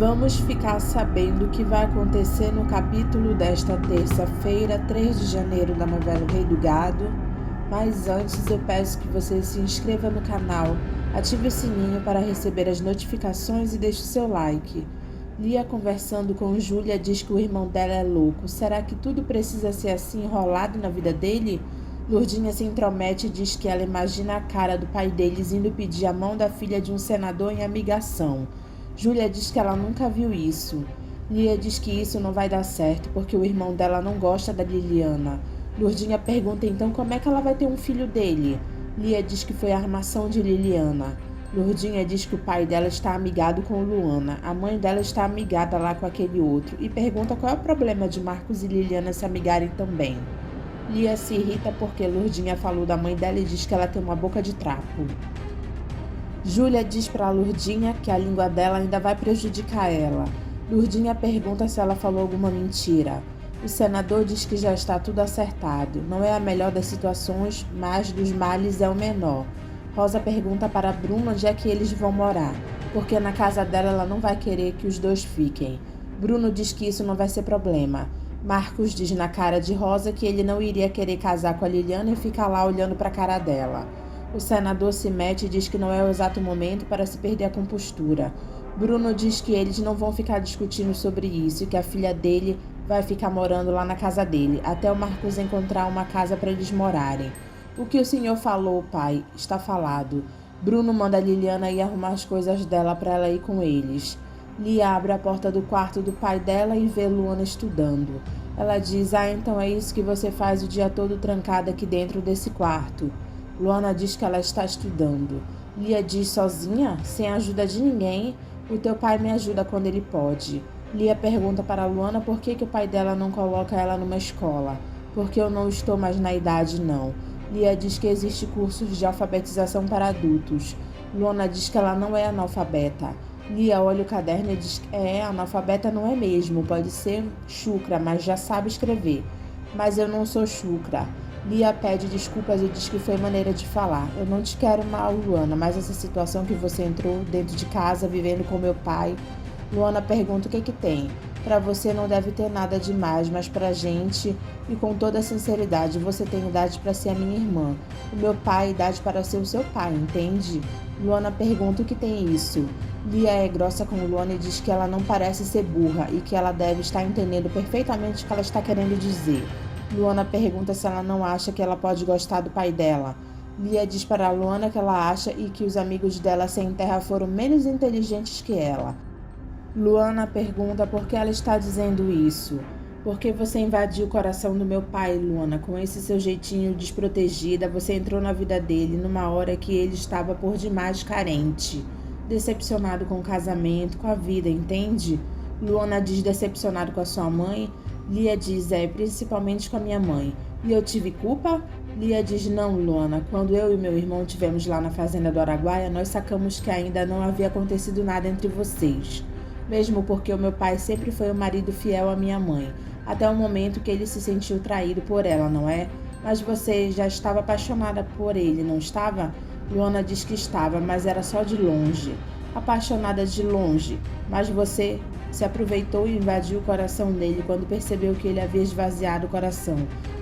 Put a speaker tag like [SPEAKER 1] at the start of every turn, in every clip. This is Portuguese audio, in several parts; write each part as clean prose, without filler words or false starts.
[SPEAKER 1] Vamos ficar sabendo o que vai acontecer no capítulo desta terça-feira, 3 de janeiro, da novela O Rei do Gado. Mas antes eu peço que você se inscreva no canal, ative o sininho para receber as notificações e deixe o seu like. Lia, conversando com Júlia, diz que o irmão dela é louco. Será que tudo precisa ser assim enrolado na vida dele? Lourdinha se intromete e diz que ela imagina a cara do pai deles indo pedir a mão da filha de um senador em amigação. Júlia diz que ela nunca viu isso. Lia diz que isso não vai dar certo porque o irmão dela não gosta da Liliana. Lourdinha pergunta então como é que ela vai ter um filho dele. Lia diz que foi a armação de Liliana. Lourdinha diz que o pai dela está amigado com Luana. A mãe dela está amigada lá com aquele outro e pergunta qual é o problema de Marcos e Liliana se amigarem também. Lia se irrita porque Lourdinha falou da mãe dela e diz que ela tem uma boca de trapo. Júlia diz para Lourdinha que a língua dela ainda vai prejudicar ela. Lourdinha pergunta se ela falou alguma mentira. O senador diz que já está tudo acertado. Não é a melhor das situações, mas dos males é o menor. Rosa pergunta para Bruno onde é que eles vão morar, porque na casa dela ela não vai querer que os dois fiquem. Bruno diz que isso não vai ser problema. Marcos diz na cara de Rosa que ele não iria querer casar com a Liliana e ficar lá olhando para a cara dela. O senador se mete e diz que não é o exato momento para se perder a compostura. Bruno diz que eles não vão ficar discutindo sobre isso e que a filha dele vai ficar morando lá na casa dele, até o Marcos encontrar uma casa para eles morarem. O que o senhor falou, pai, está falado. Bruno manda a Liliana ir arrumar as coisas dela para ela ir com eles. Lia abre a porta do quarto do pai dela e vê Luana estudando. Ela diz, então é isso que você faz o dia todo trancada aqui dentro desse quarto. Luana diz que ela está estudando. Lia diz, sozinha? Sem a ajuda de ninguém? O teu pai me ajuda quando ele pode. Lia pergunta para Luana por que o pai dela não coloca ela numa escola. Porque eu não estou mais na idade, não. Lia diz que existe cursos de alfabetização para adultos. Luana diz que ela não é analfabeta. Lia olha o caderno e diz que analfabeta não é mesmo, pode ser chucra, mas já sabe escrever. Mas eu não sou chucra. Lia pede desculpas e diz que foi maneira de falar. Eu não te quero mal, Luana, mas essa situação que você entrou dentro de casa, vivendo com meu pai. Luana pergunta o que tem. Para você não deve ter nada demais, mas pra gente, e com toda sinceridade, você tem idade para ser a minha irmã. O meu pai, idade para ser o seu pai, entende? Luana pergunta o que tem isso. Lia é grossa com Luana e diz que ela não parece ser burra e que ela deve estar entendendo perfeitamente o que ela está querendo dizer. Luana pergunta se ela não acha que ela pode gostar do pai dela. Lia diz para Luana que ela acha e que os amigos dela sem terra foram menos inteligentes que ela. Luana pergunta por que ela está dizendo isso. Por que você invadiu o coração do meu pai, Luana? Com esse seu jeitinho desprotegida, você entrou na vida dele numa hora que ele estava por demais carente. Decepcionado com o casamento, com a vida, entende? Luana diz decepcionado com a sua mãe. Lia diz, principalmente com a minha mãe. E eu tive culpa? Lia diz, não, Luana. Quando eu e meu irmão estivemos lá na fazenda do Araguaia, nós sacamos que ainda não havia acontecido nada entre vocês. Mesmo porque o meu pai sempre foi um marido fiel à minha mãe, até o momento que ele se sentiu traído por ela, não é? Mas você já estava apaixonada por ele, não estava? Luana diz que estava, mas era só de longe. Apaixonada de longe, mas você se aproveitou e invadiu o coração dele quando percebeu que ele havia esvaziado o coração,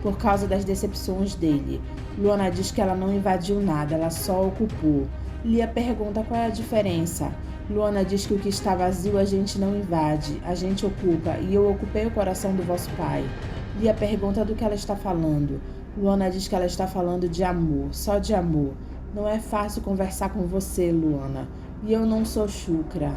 [SPEAKER 1] por causa das decepções dele. Luana diz que ela não invadiu nada, ela só ocupou. Lia pergunta qual é a diferença. Luana diz que o que está vazio a gente não invade, a gente ocupa, e eu ocupei o coração do vosso pai. Lia pergunta do que ela está falando. Luana diz que ela está falando de amor, só de amor. Não é fácil conversar com você, Luana. E eu não sou chucra.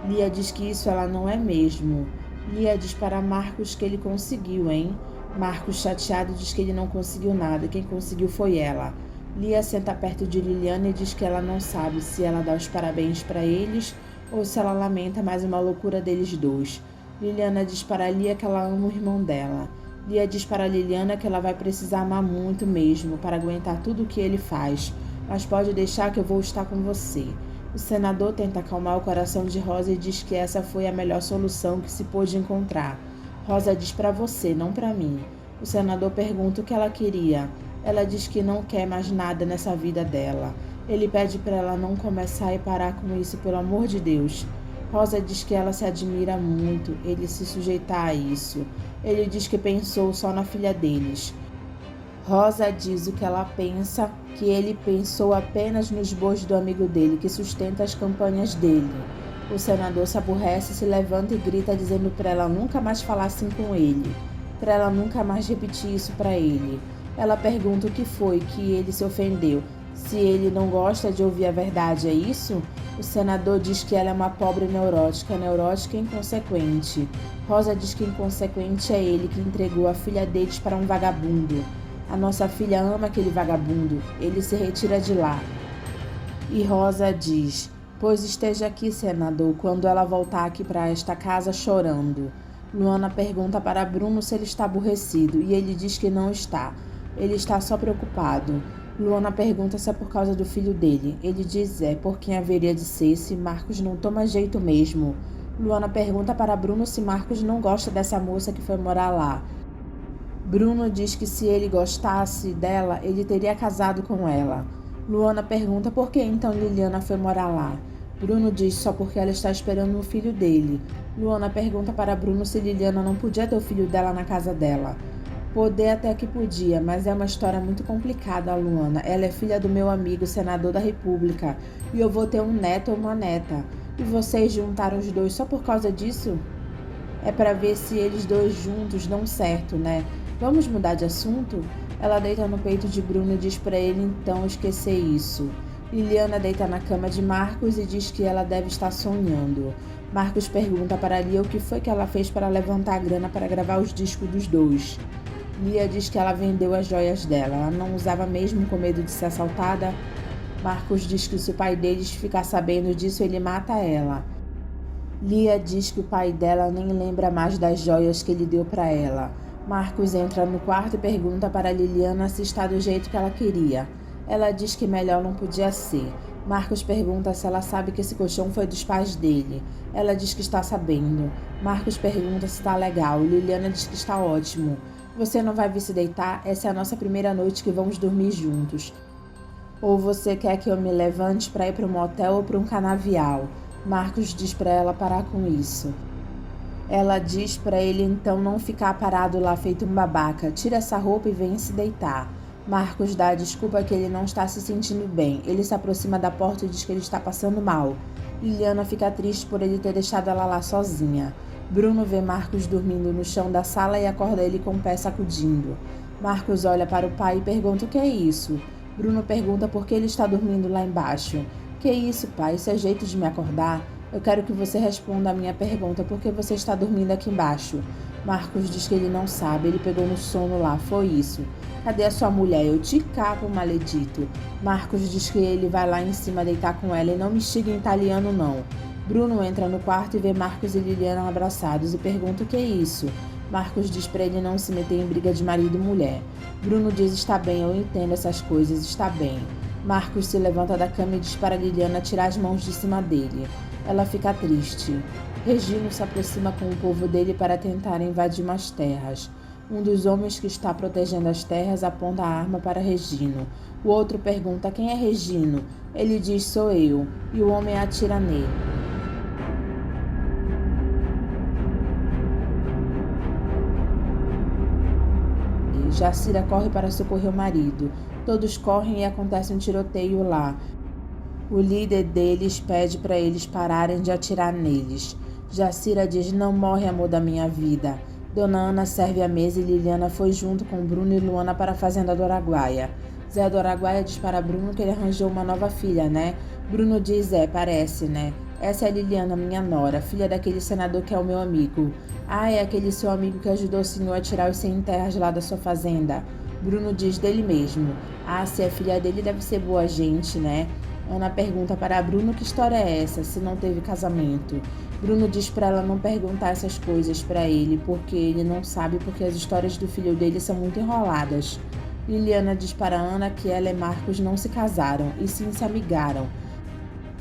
[SPEAKER 1] Lia diz que isso ela não é mesmo. Lia diz para Marcos que ele conseguiu, hein? Marcos, chateado, diz que ele não conseguiu nada. Quem conseguiu foi ela. Lia senta perto de Liliana e diz que ela não sabe se ela dá os parabéns para eles ou se ela lamenta mais uma loucura deles dois. Liliana diz para Lia que ela ama o irmão dela. Lia diz para Liliana que ela vai precisar amar muito mesmo para aguentar tudo o que ele faz, mas pode deixar que eu vou estar com você. O senador tenta acalmar o coração de Rosa e diz que essa foi a melhor solução que se pôde encontrar. Rosa diz para você, não para mim. O senador pergunta o que ela queria. Ela diz que não quer mais nada nessa vida dela. Ele pede para ela não começar e parar com isso, pelo amor de Deus. Rosa diz que ela se admira muito ele se sujeitar a isso. Ele diz que pensou só na filha deles. Rosa diz o que ela pensa, que ele pensou apenas nos bois do amigo dele, que sustenta as campanhas dele. O senador se aborrece, se levanta e grita dizendo para ela nunca mais falar assim com ele, para ela nunca mais repetir isso para ele. Ela pergunta o que foi que ele se ofendeu, se ele não gosta de ouvir a verdade, é isso? O senador diz que ela é uma pobre neurótica e inconsequente. Rosa diz que inconsequente é ele que entregou a filha deles para um vagabundo. A nossa filha ama aquele vagabundo, ele se retira de lá. E Rosa diz, pois esteja aqui, senador, quando ela voltar aqui para esta casa chorando. Luana pergunta para Bruno se ele está aborrecido e ele diz que não está. Ele está só preocupado. Luana pergunta se é por causa do filho dele. Ele diz por quem haveria de ser se Marcos não toma jeito mesmo. Luana pergunta para Bruno se Marcos não gosta dessa moça que foi morar lá. Bruno diz que se ele gostasse dela, ele teria casado com ela. Luana pergunta por que então Liliana foi morar lá. Bruno diz só porque ela está esperando o filho dele. Luana pergunta para Bruno se Liliana não podia ter o filho dela na casa dela. Poder até que podia, mas é uma história muito complicada, Luana. Ela é filha do meu amigo, senador da República, e eu vou ter um neto ou uma neta. E vocês juntaram os dois só por causa disso? É para ver se eles dois juntos dão certo, né? Vamos mudar de assunto? Ela deita no peito de Bruno e diz para ele então esquecer isso. Liliana deita na cama de Marcos e diz que ela deve estar sonhando. Marcos pergunta para Lia o que foi que ela fez para levantar a grana para gravar os discos dos dois. Lia diz que ela vendeu as joias dela. Ela não usava mesmo com medo de ser assaltada. Marcos diz que se o pai deles ficar sabendo disso, ele mata ela. Lia diz que o pai dela nem lembra mais das joias que ele deu para ela. Marcos entra no quarto e pergunta para Liliana se está do jeito que ela queria. Ela diz que melhor não podia ser. Marcos pergunta se ela sabe que esse colchão foi dos pais dele. Ela diz que está sabendo. Marcos pergunta se está legal. Liliana diz que está ótimo. Você não vai vir se deitar? Essa é a nossa primeira noite que vamos dormir juntos. Ou você quer que eu me levante para ir para um motel ou para um canavial? Marcos diz para ela parar com isso. Ela diz para ele então não ficar parado lá feito um babaca. Tira essa roupa e vem se deitar. Marcos dá a desculpa que ele não está se sentindo bem. Ele se aproxima da porta e diz que ele está passando mal. Liliana fica triste por ele ter deixado ela lá sozinha. Bruno vê Marcos dormindo no chão da sala e acorda ele com o pé sacudindo. Marcos olha para o pai e pergunta o que é isso. Bruno pergunta por que ele está dormindo lá embaixo. Que isso, pai? Isso é jeito de me acordar? Eu quero que você responda a minha pergunta. Por que você está dormindo aqui embaixo? Marcos diz que ele não sabe. Ele pegou no sono lá. Foi isso. Cadê a sua mulher? Eu te capo, maledito. Marcos diz que ele vai lá em cima deitar com ela e não me xinga em italiano, não. Bruno entra no quarto e vê Marcos e Liliana abraçados e pergunta o que é isso. Marcos diz para ele não se meter em briga de marido e mulher. Bruno diz está bem, eu entendo essas coisas, está bem. Marcos se levanta da cama e diz para Liliana tirar as mãos de cima dele. Ela fica triste. Regino se aproxima com o povo dele para tentar invadir umas terras. Um dos homens que está protegendo as terras aponta a arma para Regino. O outro pergunta quem é Regino. Ele diz sou eu, e o homem atira nele. Jacira corre para socorrer o marido. Todos correm e acontece um tiroteio lá. O líder deles pede para eles pararem de atirar neles. Jacira diz, não morre, amor da minha vida. Dona Ana serve a mesa e Liliana foi junto com Bruno e Luana para a fazenda do Araguaia. Zé do Araguaia diz para Bruno que ele arranjou uma nova filha, né? Bruno diz, parece, né? Essa é a Liliana, minha nora, filha daquele senador que é o meu amigo. Ah, é aquele seu amigo que ajudou o senhor a tirar os 100 terras lá da sua fazenda. Bruno diz dele mesmo. Ah, se é filha dele deve ser boa gente, né? Ana pergunta para Bruno que história é essa, se não teve casamento. Bruno diz para ela não perguntar essas coisas para ele, porque ele não sabe porque as histórias do filho dele são muito enroladas. Liliana diz para Ana que ela e Marcos não se casaram, e sim se amigaram.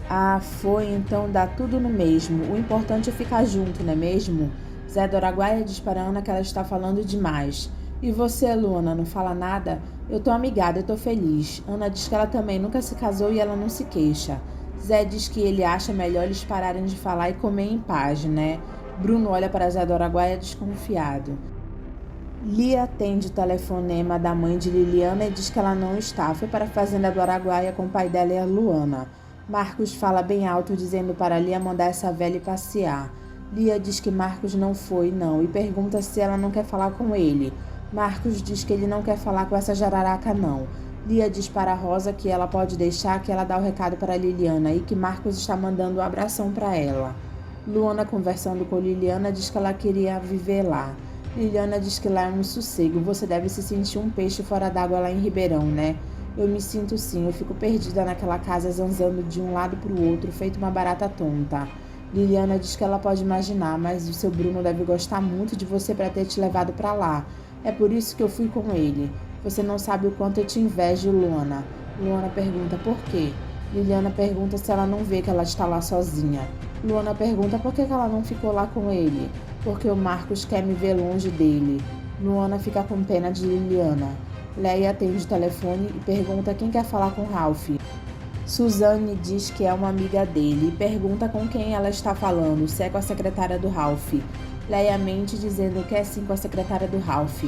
[SPEAKER 1] Ah, foi, então dá tudo no mesmo. O importante é ficar junto, não é mesmo? Zé do Araguaia diz para Ana que ela está falando demais. E você, Luana, não fala nada? Eu tô amigada, eu tô feliz. Ana diz que ela também nunca se casou e ela não se queixa. Zé diz que ele acha melhor eles pararem de falar e comer em paz, né? Bruno olha para Zé do Araguaia desconfiado. Lia atende o telefonema da mãe de Liliana e diz que ela não está. Foi para a fazenda do Araguaia com o pai dela e a Luana. Marcos fala bem alto dizendo para Lia mandar essa velha passear. Lia diz que Marcos não foi, não, e pergunta se ela não quer falar com ele. Marcos diz que ele não quer falar com essa jararaca, não. Lia diz para Rosa que ela pode deixar, que ela dá o recado para Liliana e que Marcos está mandando um abração para ela. Luana, conversando com Liliana, diz que ela queria viver lá. Liliana diz que lá é um sossego, você deve se sentir um peixe fora d'água lá em Ribeirão, né? Eu me sinto sim, eu fico perdida naquela casa zanzando de um lado para o outro, feito uma barata tonta. Liliana diz que ela pode imaginar, mas o seu Bruno deve gostar muito de você para ter te levado para lá. É por isso que eu fui com ele. Você não sabe o quanto eu te invejo, Luana. Luana pergunta por quê. Liliana pergunta se ela não vê que ela está lá sozinha. Luana pergunta por que ela não ficou lá com ele. Porque o Marcos quer me ver longe dele. Luana fica com pena de Liliana. Leia atende o telefone e pergunta quem quer falar com Ralph. Suzane diz que é uma amiga dele e pergunta com quem ela está falando, se é com a secretária do Ralph. Leia mente dizendo que é sim com a secretária do Ralph.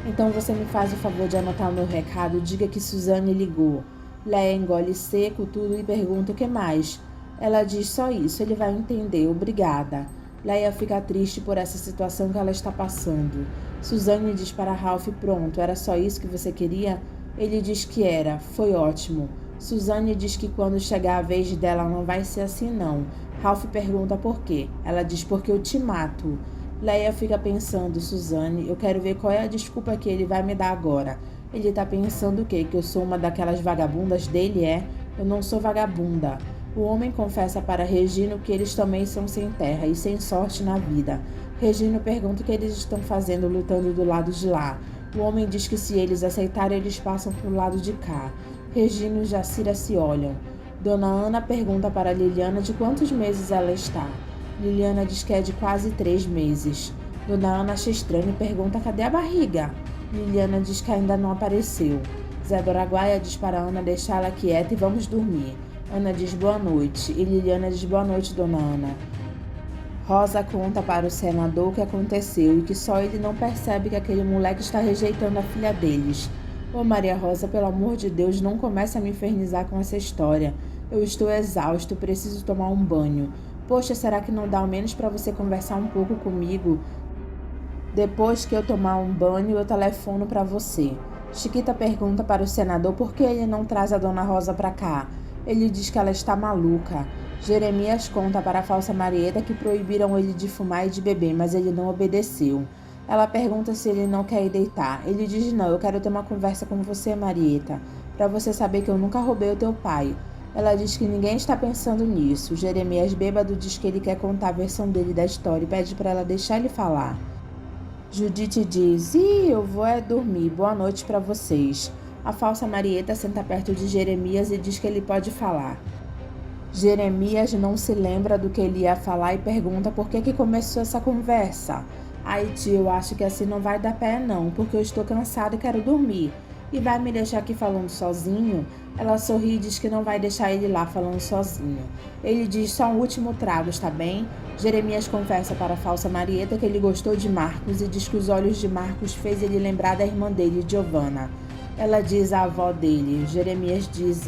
[SPEAKER 1] Então você me faz o favor de anotar o meu recado, diga que Suzane ligou. Leia engole seco tudo e pergunta o que mais. Ela diz só isso, ele vai entender, obrigada. Leia fica triste por essa situação que ela está passando. Suzane diz para Ralph, pronto, era só isso que você queria? Ele diz que era, foi ótimo. Suzane diz que quando chegar a vez dela não vai ser assim não. Ralph pergunta por quê. Ela diz porque eu te mato. Leia fica pensando, Suzane, eu quero ver qual é a desculpa que ele vai me dar agora. Ele tá pensando o quê? Que eu sou uma daquelas vagabundas dele, é? Eu não sou vagabunda. O homem confessa para Regino que eles também são sem terra e sem sorte na vida. Regino pergunta o que eles estão fazendo lutando do lado de lá. O homem diz que se eles aceitarem, eles passam para o lado de cá. Regino e Jacira se olham. Dona Ana pergunta para Liliana de quantos meses ela está. Liliana diz que é de quase 3 meses. Dona Ana acha estranho e pergunta cadê a barriga. Liliana diz que ainda não apareceu. Zé do Araguaia diz para Ana deixá-la quieta e vamos dormir. Ana diz boa noite e Liliana diz boa noite, Dona Ana. Rosa conta para o senador o que aconteceu e que só ele não percebe que aquele moleque está rejeitando a filha deles. Ô Maria Rosa, pelo amor de Deus, não comece a me infernizar com essa história. Eu estou exausto, preciso tomar um banho. Poxa, será que não dá ao menos para você conversar um pouco comigo? Depois que eu tomar um banho, eu telefono para você. Chiquita pergunta para o senador por que ele não traz a Dona Rosa para cá. Ele diz que ela está maluca. Jeremias conta para a falsa Marieta que proibiram ele de fumar e de beber, mas ele não obedeceu. Ela pergunta se ele não quer ir deitar. Ele diz não, eu quero ter uma conversa com você, Marieta, para você saber que eu nunca roubei o teu pai. Ela diz que ninguém está pensando nisso. Jeremias bêbado diz que ele quer contar a versão dele da história e pede para ela deixar ele falar. Judite diz, eu vou dormir, boa noite para vocês. A falsa Marieta senta perto de Jeremias e diz que ele pode falar. Jeremias não se lembra do que ele ia falar e pergunta por que começou essa conversa. Ai, tio, eu acho que assim não vai dar pé não, porque eu estou cansada e quero dormir. E vai me deixar aqui falando sozinho? Ela sorri e diz que não vai deixar ele lá falando sozinho. Ele diz só um último trago, está bem? Jeremias confessa para a falsa Marieta que ele gostou de Marcos e diz que os olhos de Marcos fez ele lembrar da irmã dele, Giovanna. Ela diz à avó dele. Jeremias diz,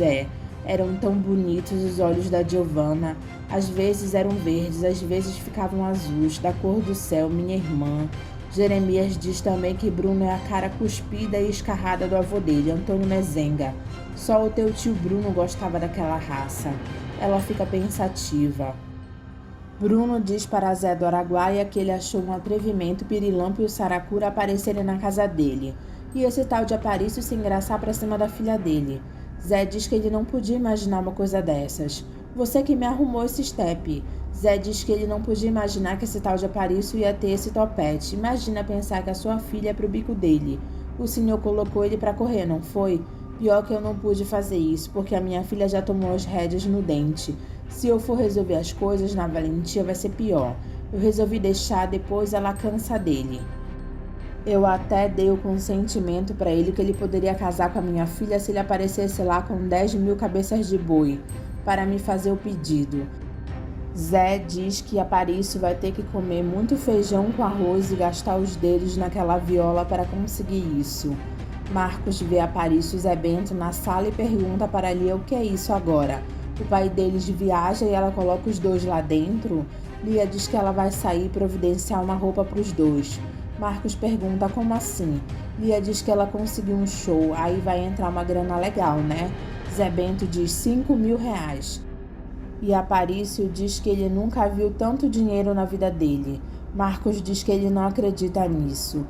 [SPEAKER 1] eram tão bonitos os olhos da Giovanna. Às vezes eram verdes, às vezes ficavam azuis, da cor do céu, minha irmã. Jeremias diz também que Bruno é a cara cuspida e escarrada do avô dele, Antônio Mezenga. Só o teu tio Bruno gostava daquela raça. Ela fica pensativa. Bruno diz para Zé do Araguaia que ele achou um atrevimento Pirilampo e o Saracura aparecerem na casa dele. E esse tal de Aparício se engraçar pra cima da filha dele. Zé diz que ele não podia imaginar uma coisa dessas. Você que me arrumou esse estepe. Zé diz que ele não podia imaginar que esse tal de Aparício ia ter esse topete. Imagina pensar que a sua filha é pro bico dele. O senhor colocou ele pra correr, não foi? Pior que eu não pude fazer isso, porque a minha filha já tomou as rédeas no dente. Se eu for resolver as coisas na valentia vai ser pior. Eu resolvi deixar, depois ela cansa dele. Eu até dei o consentimento para ele que ele poderia casar com a minha filha se ele aparecesse lá com 10.000 cabeças de boi. para me fazer o pedido. Zé diz que Aparício vai ter que comer muito feijão com arroz e gastar os dedos naquela viola para conseguir isso. Marcos vê Aparício e Zé Bento na sala e pergunta para Lia o que é isso agora. O pai deles viaja e ela coloca os dois lá dentro? Lia diz que ela vai sair e providenciar uma roupa para os dois. Marcos pergunta como assim? Lia diz que ela conseguiu um show, aí vai entrar uma grana legal, né? Zé Bento diz 5.000 reais. E Aparício diz que ele nunca viu tanto dinheiro na vida dele. Marcos diz que ele não acredita nisso.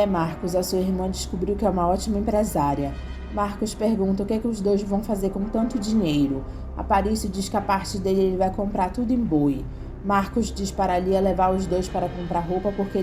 [SPEAKER 1] Marcos, a sua irmã descobriu que é uma ótima empresária. Marcos pergunta o que os dois vão fazer com tanto dinheiro. Aparício diz que a parte dele ele vai comprar tudo em boi. Marcos diz para Lia levar os dois para comprar roupa porque